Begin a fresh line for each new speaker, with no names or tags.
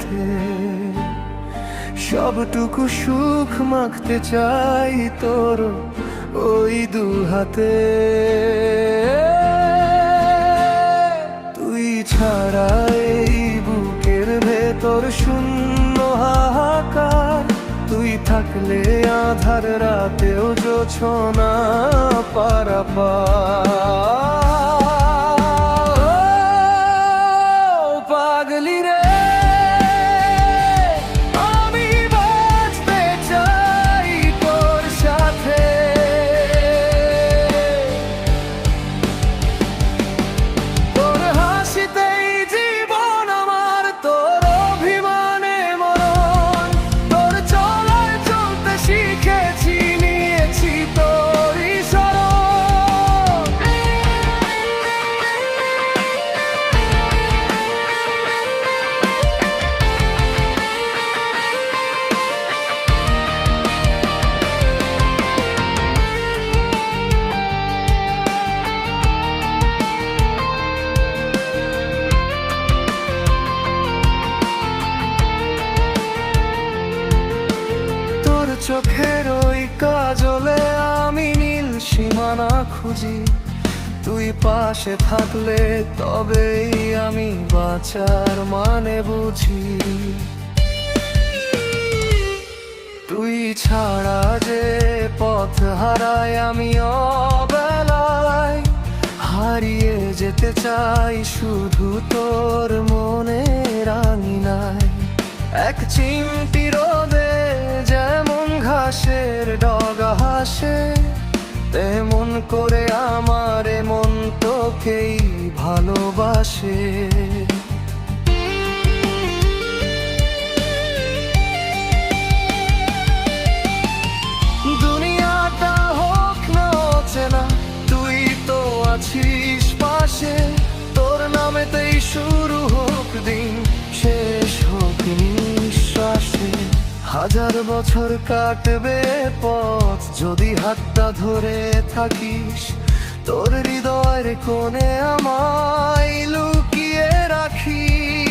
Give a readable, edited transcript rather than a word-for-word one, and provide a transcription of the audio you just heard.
সাথে। সবটুকু সুখ মাখতে চাই তোর ওই দু হাতে। তুই ছাড়া এই বুকের ভেতর শূন্য হাহাকার। তুই থাকলে আধার রাতেও জোছনা পারাপার। পাগলি রে, আমি বাঁচতে চাই তোর সাথে। তোর হাসিতেই জীবন আমার, তোর অভিমানে মরণ। তোর চলায় চলতে শিখেছি, নিয়েছি তোরই শরণ। তোর চোখের ওই কাজলে আমি নীল সীমানা খুঁজি। তুই পাশে থাকলে তবেই আমি বাঁচার মানে বুঝি। তুই ছাড়া যে পথ হারাই আমি অবেলায়। হারিয়ে যেতে চাই শুধু তোর মনের আঙিনায়। এক চিমটি রোদে যেমন ঘাসের ডগা হাসে, তেমন করে আমার মন তোকেই ভালোবাসে। দুনিয়াটা হোক না অচেনা, তুই তো আছিস পাশে। তোর নামেতেই শুরু হোক দিন, শেষ হোক নিঃশ্বাসে। হাজার বছর কাটবে পথ যদি হাতটা ধরে থাকিস। তোর হৃদয়ের কোণে আমায় লুকিয়ে রাখিস।